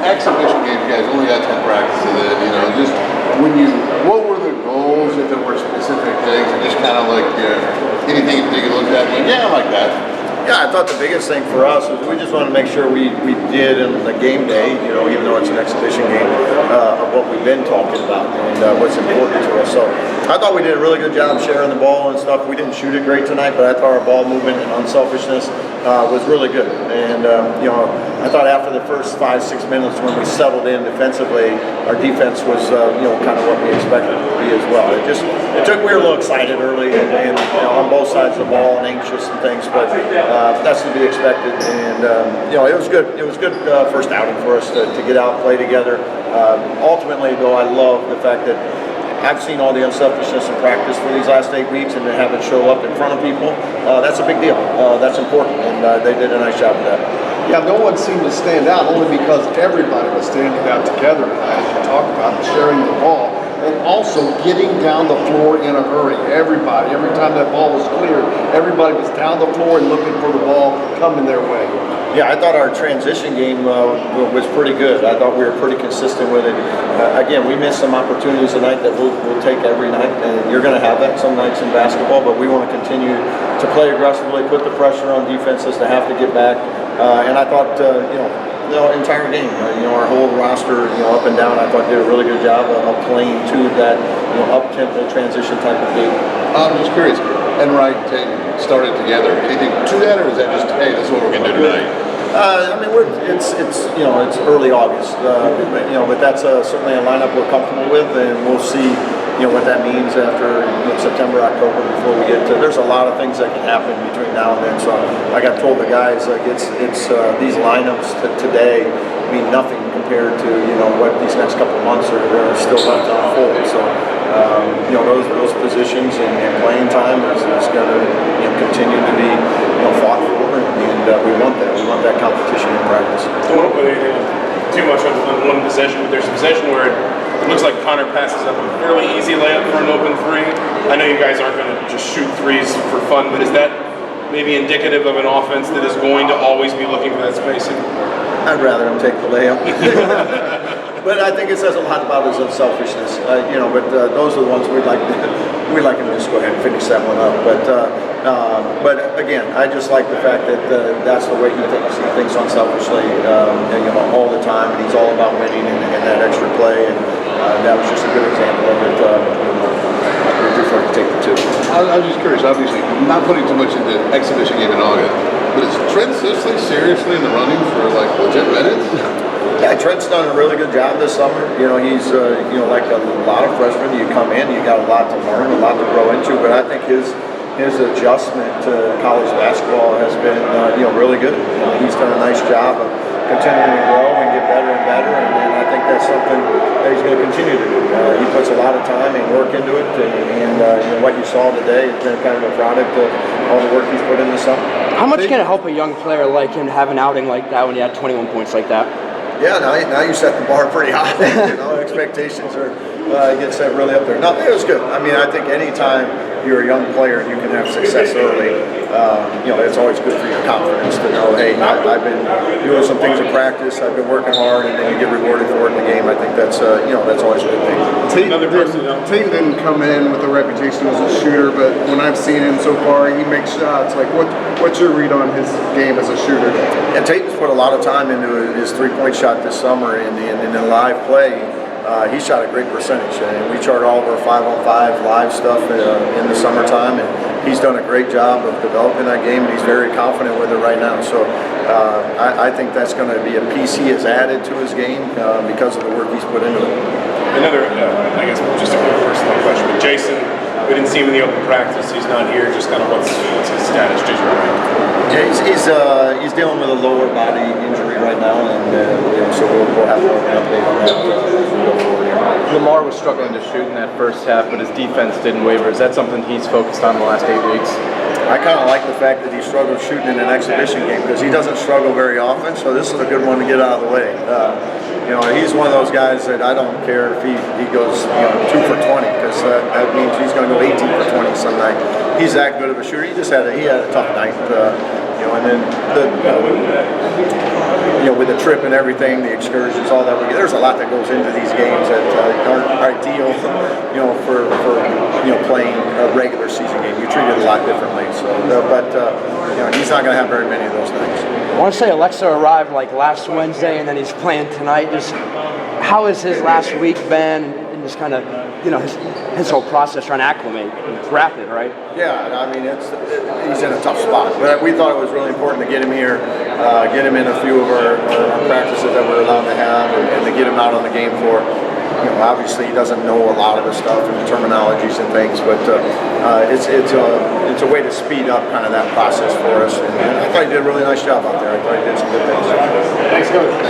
exhibition games, you guys only got 10 practices in, you know, just what were the goals, if there were specific things, or just kind of like, anything you looked at, and yeah, I like that. Yeah, I thought the biggest thing for us was we just wanted to make sure we did in the game day, you know, even though it's an exhibition game, of what we've been talking about and what's important to us. So I thought we did a really good job sharing the ball and stuff. We didn't shoot it great tonight, but I thought our ball movement and unselfishness was really good. And, you know, I thought after the first 5-6 minutes when we settled in defensively, our defense was, you know, kind of what we expected it to be as well. It took, we were a little excited early and you know, on both sides of the ball and anxious and things, but that's to be expected. And, you know, it was good. It was good first outing for us to get out and play together. Ultimately, though, I love the fact that I've seen all the unselfishness in practice for these last 8 weeks, and to have it show up in front of people, that's a big deal. That's important, and they did a nice job of that. Yeah, no one seemed to stand out, only because everybody was standing out together, as you talk about, sharing the ball, and also getting down the floor in a hurry. Everybody, every time that ball was cleared, everybody was down the floor and looking for the ball coming their way. Yeah, I thought our transition game was pretty good. I thought we were pretty consistent with it. Again, we missed some opportunities tonight that we'll take every night, and you're going to have that some nights in basketball, but we want to continue to play aggressively, put the pressure on defenses to have to get back. And I thought, you know, the entire game, you know, our whole roster, you know, up and down, I thought did a really good job of playing to that, you know, up-tempo transition type of game. I'm just curious, Enright and Tate started together. Anything to that, or is that just, hey, this is what we're going to do tonight? I mean, it's you know, it's early August, but that's certainly a lineup we're comfortable with, and we'll see, you know, what that means after, you know, September, October, before we get to. There's a lot of things that can happen between now and then. So, like I've told the guys, like it's these lineups today mean nothing compared to, you know, what these next couple of months are still left to unfold. So, you know, those positions and playing time is going to, you know, continue to be, you know, fought for, and we want that. We want that competition in practice. Don't want to put anything too much on one possession, but there's a possession where it looks like Connor passes up a fairly easy layup for an open three. I know you guys aren't going to just shoot threes for fun, but is that maybe indicative of an offense that is going to always be looking for that spacing? I'd rather him take the layup. But I think it says a lot about his unselfishness, you know. But those are the ones we'd like him to just go ahead and finish that one up. But again, I just like the fact that that's the way he thinks unselfishly, and, you know, all the time, and he's all about winning and that extra play. And that was just a good example of it. We prefer to take the two. I was just curious. Obviously, not putting too much into the exhibition game in August, but is Trent Sisley seriously in the running for like legit minutes? Yeah, Trent's done a really good job this summer. You know, he's, you know, like a lot of freshmen, you come in, you got a lot to learn, a lot to grow into, but I think his adjustment to college basketball has been, you know, really good. You know, he's done a nice job of continuing to grow and get better and better, and I think that's something that he's going to continue to do. He puts a lot of time and work into it, and you know, what you saw today has been kind of a product of all the work he's put in this summer. How much can it help a young player like him to have an outing like that when you had 21 points like that? Yeah, now you set the bar pretty high. You know, expectations are get set really up there. No, it was good. I mean, I think anytime you're a young player and you can have success early, you know, it's always good for your confidence to know, hey, I've been doing some things in practice, I've been working hard, and then you get rewarded for it in the game. I think that's, you know, that's always a good thing. Tate didn't come in with a reputation as a shooter, but when I've seen him so far, he makes shots. Like, what's your read on his game as a shooter? And Tate's put a lot of time into his three-point shot this summer, and in live play, he shot a great percentage. And we chart all of our 5-on-5 live stuff in the summertime, and he's done a great job of developing that game, and he's very confident with it right now. So I think that's going to be a piece he has added to his game because of the work he's put into it. Another, I guess, just a quick personal question, but Jason, we didn't see him in the open practice. He's not here. Just kind of what's his status? Yeah, he's dealing with a lower body injury right now, and you know, so we'll have more of an update on that as we go forward here. Lamar was struggling to shoot in that first half, but his defense didn't waver. Is that something he's focused on the last 8 weeks? I kind of like the fact that he struggled shooting in an exhibition game because he doesn't struggle very often, so this is a good one to get out of the way. You know, he's one of those guys that I don't care if he goes, you know, 2 for 20, because that means he's going to go 18 for 20 some night. He's that good of a shooter. He had a tough night You know, and then with the trip and everything, the excursions, all that. There's a lot that goes into these games that aren't ideal, for playing a regular season game. You treat it a lot differently. So, but he's not going to have very many of those things. I want to say Alexa arrived like last Wednesday, and then he's playing tonight. Just how has his last week been, and just kind of, his whole process trying to acclimate? It's rapid, right? Yeah, I mean, he's in a tough spot. But we thought it was really important to get him here, get him in a few of our practices that we're allowed to have, and to get him out on the game floor. Obviously he doesn't know a lot of the stuff and the terminologies and things, but it's a way to speed up kind of that process for us. And I thought he did a really nice job out there. I thought he did some good things. Thanks, Coach.